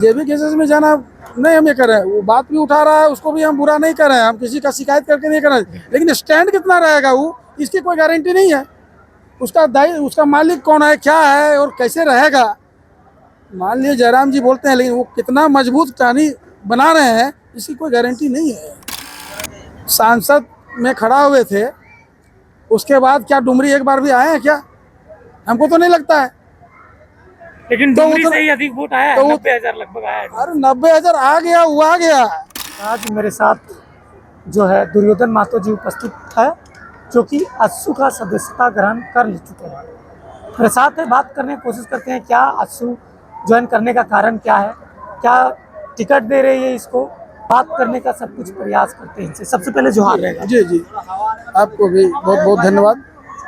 जेबी cases में जाना नहीं हम ये कर रहे हैं, वो बात भी उठा रहा है, उसको भी हम बुरा नहीं कर रहे हैं, हम किसी का शिकायत करके नहीं कर रहे हैं, लेकिन स्टैंड कितना रहेगा वो इसकी कोई गारंटी नहीं है। उसका दायित्व, उसका मालिक कौन है, क्या है और कैसे रहेगा। मान लीजिए जयराम जी बोलते हैं, लेकिन वो कितना मजबूत कहानी बना रहे हैं इसकी कोई गारंटी नहीं है। सांसद में खड़ा हुए थे, उसके बाद क्या डुमरी एक बार भी आए हैं क्या? हमको तो नहीं लगता है। लेकिन तो डुमरी उतना से ही अधिक वोट आया है, तो 90,000 लगभग आया है। अरे 90,000 आ गया, वो आ गया। आज मेरे साथ जो है दुर्योधन महतो जी उपस्थित है, जो कि अस्सू का सदस्यता ग्रहण कर ले चुके हैं। मेरे साथ है, बात करने की कोशिश करते हैं क्या अस्सू ज्वाइन करने का कारण क्या है, क्या टिकट दे रही है इसको, बात करने का सब कुछ प्रयास करते हैं इनसे। सबसे पहले जोहार रहेगा। जी जी, आपको भी बहुत बहुत धन्यवाद।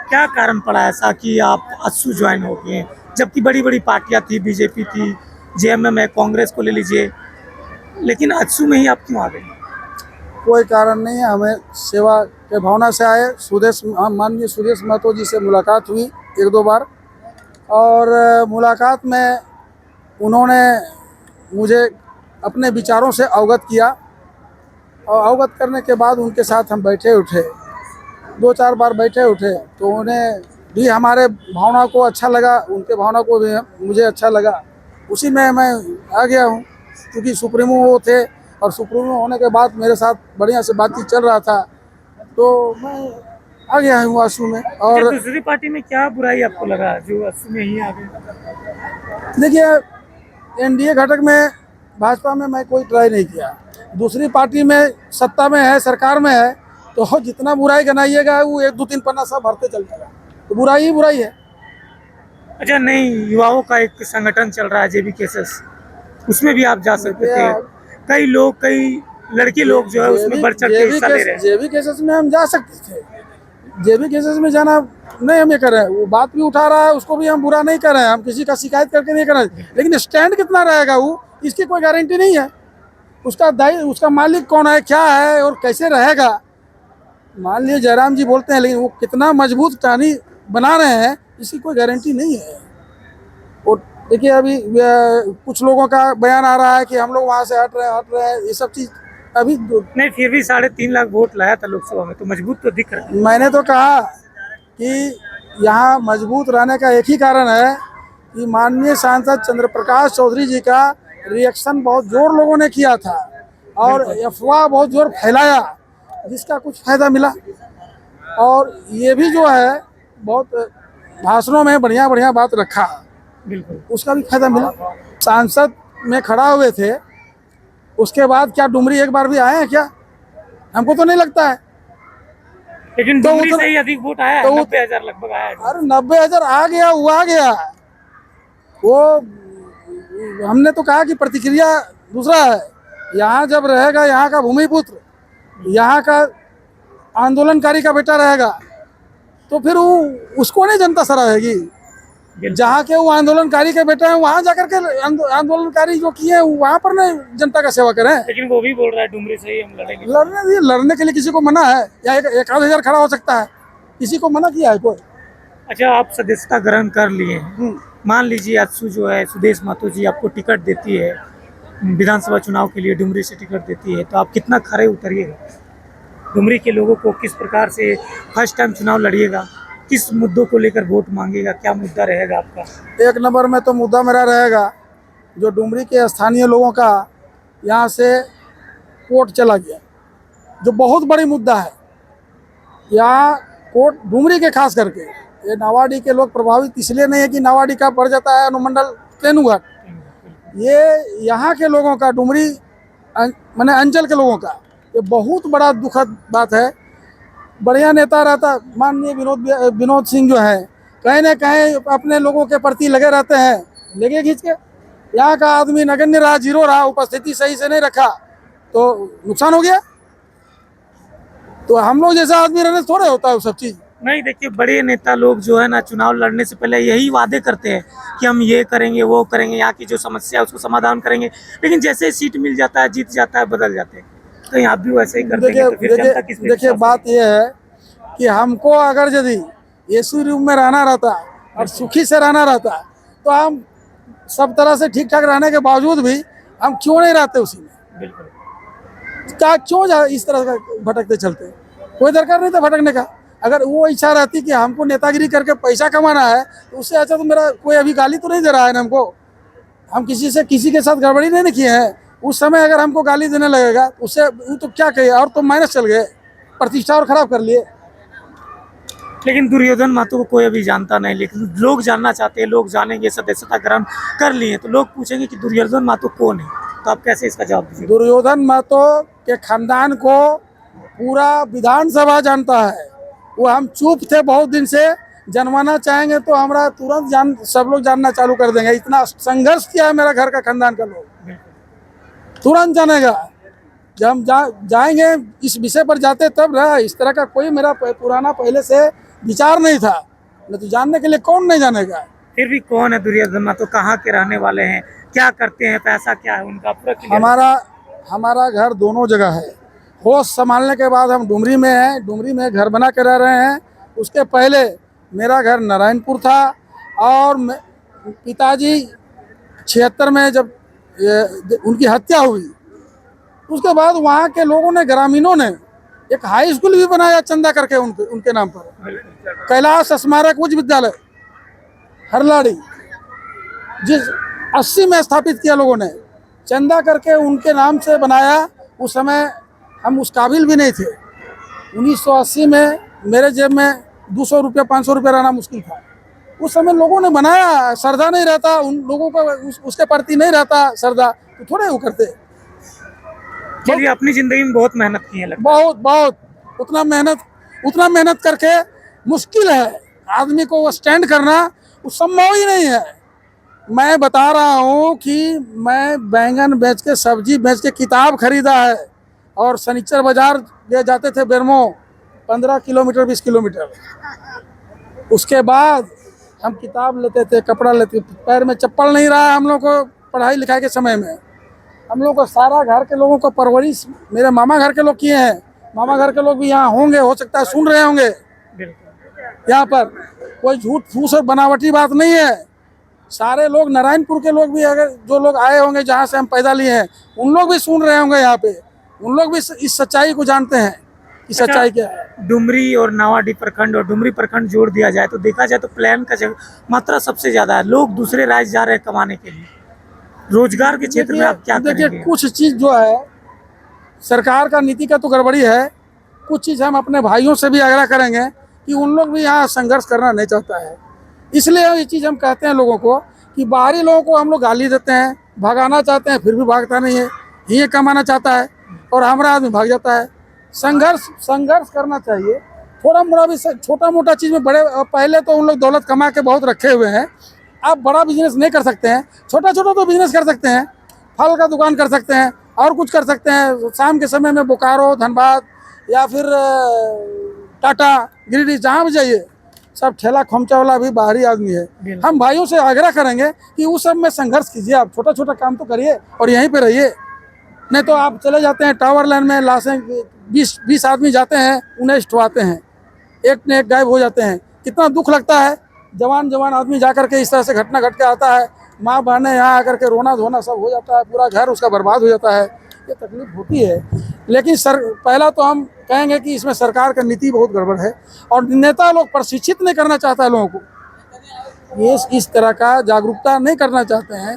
क्या कारण पड़ा ऐसा कि आप अस्सू ज्वाइन हो गए, जबकि बड़ी बड़ी पार्टियां थी, बीजेपी थी, जेएमएम है, कांग्रेस को ले लीजिए, लेकिन अस्सू में ही आप क्यों आ गए? कोई कारण नहीं है, हमें सेवा के भावना से आए। सुदेश, हम माननीय सुदेश महतो जी से मुलाकात हुई एक दो बार, और मुलाकात में उन्होंने मुझे अपने विचारों से अवगत किया, और अवगत करने के बाद उनके साथ हम बैठे उठे, दो चार बार बैठे उठे, तो उन्हें भी हमारे भावना को अच्छा लगा, उनके भावना को भी मुझे अच्छा लगा। उसी में मैं आ गया हूँ, क्योंकि सुप्रीमो वो थे, और सुप्रीमो होने के बाद मेरे साथ बढ़िया से बातचीत चल रहा था, तो मैं आ गया हूँ अस्सू में। और दूसरी पार्टी में क्या बुराई आपको लगा जो अस्सू में ही आ गए? देखिए, एनडीए घटक में भाजपा में मैं कोई ट्राई नहीं किया, दूसरी पार्टी में सत्ता में है, सरकार में है, तो जितना बुराई गनाइएगा वो एक दो तीन पन्ना सब भरते चल जाएगा, तो बुराई ही बुराई है। अच्छा, नहीं, युवाओं का एक संगठन चल रहा है जेबी केसेस, उसमें भी आप जा सकते थे। कई लोग, कई लड़के लोग जो है उसमें बढ़ चढ़ के हिस्सा ले रहे हैं। जेबी केसेस में हम जा सकते थे, जेबी केसेस में जाना नहीं हम ये कर रहे हैं, वो बात भी उठा रहा है, उसको भी हम बुरा नहीं कर रहे हैं, हम किसी का शिकायत करके नहीं कर रहे हैं, लेकिन स्टैंड कितना रहेगा वो इसकी कोई गारंटी नहीं है। उसका दायित्व, उसका मालिक कौन है, क्या है और कैसे रहेगा। मान लीजिए जयराम जी बोलते हैं, लेकिन वो कितना मजबूत कहानी बना रहे हैं इसकी कोई गारंटी नहीं है। और देखिए, अभी कुछ लोगों का बयान आ रहा है कि हम लोग वहाँ से हट रहे हैं, ये सब चीज़ अभी नहीं, फिर भी 3.5 लाख वोट लाया था लोकसभा में, तो मजबूत तो दिख रहा है। मैंने तो कहा कि यहाँ मजबूत रहने का एक ही कारण है कि माननीय सांसद चंद्र प्रकाश चौधरी जी का रिएक्शन बहुत जोर लोगों ने किया था, और अफवाह बहुत जोर फैलाया, जिसका कुछ फायदा मिला। और ये भी जो है बहुत भाषणों में बढ़िया बढ़िया बात रखा, बिल्कुल, उसका भी फायदा मिला। सांसद में खड़ा हुए थे, उसके बाद क्या डुमरी एक बार भी आए हैं क्या? हमको तो नहीं लगता है। लेकिन तो डुमरी से ही अधिक वोट आया है, 90,000 लगभग आया है। अरे 90,000 आ गया, वो आ गया। वो हमने तो कहा कि प्रतिक्रिया दूसरा है, यहाँ जब रहेगा यहाँ का भूमिपुत्र, यहाँ का आंदोलनकारी का बेटा रहेगा, तो फिर वो उसको नहीं जनता सराहेगी। जहाँ के वो आंदोलनकारी के बेटे हैं, वहाँ जाकर के आंदोलनकारी जो किए वहाँ पर नहीं जनता का सेवा करें। लेकिन वो भी बोल रहा है डुमरी से ही हम लड़ेंगे। लड़ने के लिए किसी को मना है या एक आध हजार खड़ा हो सकता है, किसी को मना किया है कोई? अच्छा, आप सदस्यता ग्रहण कर लिए हैं, मान लीजिए अस्सू जो है सुदेश महतो जी आपको टिकट देती है विधानसभा चुनाव के लिए, डुमरी से टिकट देती है, तो आप कितना खरे उतरिएगा? डुमरी के लोगों को किस प्रकार से फर्स्ट टाइम चुनाव लड़िएगा, किस मुद्दों को लेकर वोट मांगेगा, क्या मुद्दा रहेगा आपका? एक नंबर में तो मुद्दा मेरा रहेगा जो डुमरी के स्थानीय लोगों का यहाँ से कोर्ट चला गया, जो बहुत बड़ी मुद्दा है। यहाँ कोर्ट डुमरी के खास करके, ये नावाडी के लोग प्रभावित इसलिए नहीं है कि नावाडी का पड़ जाता है अनुमंडल तेनुघाट, ये यहाँ के लोगों का, डुमरी माने अंचल के लोगों का ये बहुत बड़ा दुखद बात है। बढ़िया नेता रहता, माननीय विनोद सिंह जो है, कहीं ना कहीं अपने लोगों के प्रति लगे रहते हैं, लगे खींच के। यहाँ का आदमी नगण्य रहा, जीरो रहा, उपस्थिति सही से नहीं रखा, तो नुकसान हो गया। तो हम लोग जैसा आदमी रहने से थोड़े होता है वो सब चीज़। नहीं, देखिए, बड़े नेता लोग जो है ना, चुनाव लड़ने से पहले यही वादे करते हैं कि हम ये करेंगे, वो करेंगे, यहाँ की जो समस्या है उसको समाधान करेंगे, लेकिन जैसे सीट मिल जाता है, जीत जाता है, बदल जाते हैं। तो आप भी वैसे ही कर देंगे, तो फिर जनता किस पे देखिए, विश्वास बात यह है कि हमको अगर यदि एसी रूम में रहना रहता और सुखी से रहना रहता, तो हम सब तरह से ठीक ठाक रहने के बावजूद भी हम क्यों नहीं रहते उसी में? बिल्कुल। क्या क्यों इस तरह का भटकते चलते? कोई दरकार नहीं था भटकने का। अगर वो इच्छा रहती कि हमको नेतागिरी करके पैसा कमाना है तो उससे अच्छा तो मेरा कोई अभी गाली तो नहीं दे रहा है ना हमको। हम किसी के साथ गड़बड़ी नहीं किए हैं। उस समय अगर हमको गाली देने लगेगा उससे वो तो क्या कहे, और तो माइनस चल गए, प्रतिष्ठा और खराब कर लिए। लेकिन दुर्योधन महतो को कोई अभी जानता नहीं, लेकिन लोग जानना चाहते हैं, लोग जानेंगे, सदस्यता ग्रहण कर लिए तो लोग पूछेंगे कि दुर्योधन महतो कौन है, तो आप कैसे इसका जवाब दीजिए? दुर्योधन महतो के खानदान को पूरा विधानसभा जानता है। वो हम चुप थे बहुत दिन से, जनवाना चाहेंगे तो हमारा तुरंत सब लोग जानना चालू कर देंगे। इतना संघर्ष किया है मेरा घर का खानदान का लोग, तुरंत जानेगा। जब हम जाएंगे इस विषय पर जाते तब रहा। इस तरह का कोई मेरा पुराना पहले से विचार नहीं था, नहीं तो जानने के लिए कौन नहीं जानेगा। फिर भी कौन है दुर्योधन महतो, कहाँ के रहने वाले हैं, क्या करते हैं, पैसा क्या है उनका पूरा क्लियर? हमारा घर दोनों जगह है। होश संभालने के बाद हम डुमरी में हैं, डुमरी में घर बना कर रह रहे हैं। उसके पहले मेरा घर नारायणपुर था, और पिताजी 76 में जब उनकी हत्या हुई, उसके बाद वहाँ के लोगों ने, ग्रामीणों ने एक हाई स्कूल भी बनाया चंदा करके उनके नाम पर, कैलाश स्मारक उच्च विद्यालय हरलाड़ी, जिस 80 में स्थापित किया लोगों ने, चंदा करके उनके नाम से बनाया। उस समय हम उस काबिल भी नहीं थे। 1980 में मेरे जेब में 200 रुपया 500 रुपया रहना मुश्किल था। उस समय लोगों ने बनाया, श्रद्धा नहीं रहता उन लोगों का, उसके प्रति नहीं रहता श्रद्धा, तो थोड़े वो करते। चलिए, अपनी जिंदगी में बहुत मेहनत की है लगता है। बहुत उतना मेहनत करके मुश्किल है आदमी को वो स्टैंड करना, वो संभव ही नहीं है। मैं बता रहा हूँ कि मैं बैंगन बेच के, सब्जी बेच के किताब खरीदा है, और शनिचर बाजार ले जाते थे बेरमो, 15 किलोमीटर 20 किलोमीटर। उसके बाद हम किताब लेते थे, कपड़ा लेते थे, पैर में चप्पल नहीं रहा हम लोग को पढ़ाई लिखाई के समय में। हम लोग को सारा घर के लोगों को परवरिश मेरे मामा घर के लोग किए हैं। मामा घर के लोग भी यहाँ होंगे, हो सकता है सुन रहे होंगे। यहाँ पर कोई झूठ फूस और बनावटी बात नहीं है। सारे लोग, नारायणपुर के लोग भी, अगर जो लोग आए होंगे जहाँ से हम पैदा लिए हैं, उन लोग भी सुन रहे होंगे यहाँ पे, उन लोग भी इस सच्चाई को जानते हैं कि सच्चाई क्या है। डुमरी और नावाडीह प्रखंड और डुमरी प्रखंड जोड़ दिया जाए तो देखा जाए तो प्लान का मात्रा सबसे ज्यादा है। लोग दूसरे राज्य जा रहे हैं कमाने के लिए। रोजगार के क्षेत्र में आप क्या करेंगे? देखिए, कुछ चीज़ जो है सरकार का नीति का तो गड़बड़ी है। कुछ चीज़ हम अपने भाइयों से भी आग्रह करेंगे कि उन लोग भी यहाँ संघर्ष करना नहीं चाहता है। इसलिए ये चीज़ हम कहते हैं लोगों को कि बाहरी लोगों को हम लोग गाली देते हैं, भगाना चाहते हैं, फिर भी भागता नहीं है। ये कमाना चाहता है और हमारा आदमी भाग जाता है। संघर्ष करना चाहिए। थोड़ा मोड़ा भी, छोटा मोटा चीज़ में बड़े, पहले तो उन लोग दौलत कमा के बहुत रखे हुए हैं। आप बड़ा बिजनेस नहीं कर सकते हैं, छोटा छोटा तो बिजनेस कर सकते हैं। फल का दुकान कर सकते हैं, और कुछ कर सकते हैं। शाम के समय में बोकारो, धनबाद या फिर टाटा, गिरिडीह, जहाँ भी जाइए, सब ठेला खोमचा वाला भी बाहरी आदमी है। हम भाइयों से आग्रह करेंगे कि उस सब में संघर्ष कीजिए। आप छोटा छोटा काम तो करिए और यहीं पे रहिए। नहीं तो आप चले जाते हैं टावर लाइन में, लाशें 20 आदमी जाते हैं, उन्हें स्टवाते हैं, एक न एक गायब हो जाते हैं। कितना दुख लगता है। जवान आदमी जा करके इस तरह से घटना घट के आता है, माँ बहनें यहाँ आकर के रोना धोना सब हो जाता है, पूरा घर उसका बर्बाद हो जाता है। ये तकलीफ होती है। लेकिन पहला तो हम कहेंगे कि इसमें सरकार का नीति बहुत गड़बड़ है, और नेता लोग प्रशिक्षित नहीं करना चाहता है लोगों को। ये इस तरह का जागरूकता नहीं करना चाहते हैं।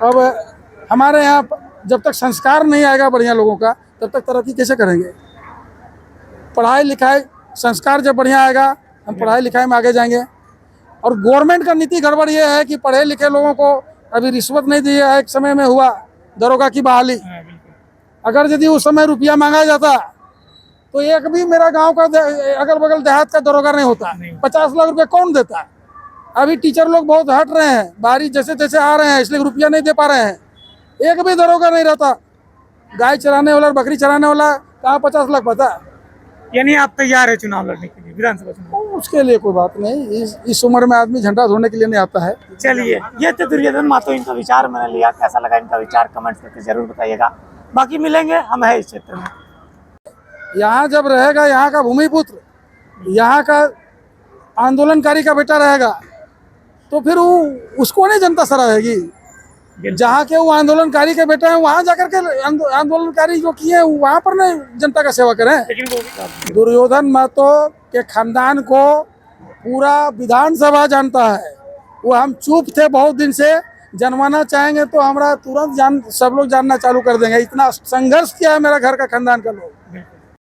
अब हमारे यहाँ जब तक संस्कार नहीं आएगा बढ़िया लोगों का, तब तक तरक्की कैसे करेंगे? पढ़ाई लिखाई, संस्कार जब बढ़िया आएगा, हम पढ़ाई लिखाई में आगे जाएंगे। और गवर्नमेंट का नीति गड़बड़ ये है कि पढ़े लिखे लोगों को अभी रिश्वत नहीं दी है। एक समय में हुआ दरोगा की बहाली, अगर यदि उस समय रुपया मांगा जाता तो एक भी मेरा गांव का अगल बगल देहात का दरोगा नहीं होता। 50 लाख रुपया कौन देता? अभी टीचर लोग बहुत हट रहे हैं, बारिश जैसे तैसे आ रहे हैं, इसलिए रुपया नहीं दे पा रहे हैं। एक भी दरोगा नहीं रहता। गाय चराने वाला, बकरी चराने वाला कहाँ 50 लाख पता? यानी आप तैयार है चुनाव लड़ने के लिए, विधानसभा चुनाव? उसके लिए कोई बात नहीं। इस उम्र में आदमी झंडा धोने के लिए नहीं आता है। चलिए, ये तो दुर्योधन महतो, इनका विचार मैंने लिया। कैसा लगा इनका विचार कमेंट करके जरूर बताइएगा। बाकी मिलेंगे, हम है इस क्षेत्र में। यहाँ जब रहेगा यहाँ का भूमिपुत्र, यहाँ का आंदोलनकारी का बेटा रहेगा, तो फिर उसको नहीं जनता सराहेगी। जहाँ के वो आंदोलनकारी के बेटे हैं वहाँ जाकर के आंदोलनकारी जो किए वहाँ पर नहीं जनता का सेवा करें। लेकिन वो भी दुर्योधन महतो के खानदान को पूरा विधानसभा जानता है। वो हम चुप थे बहुत दिन से, जनवाना चाहेंगे तो हमारा तुरंत सब लोग जानना चालू कर देंगे। इतना संघर्ष किया है मेरा घर का खानदान का लोग।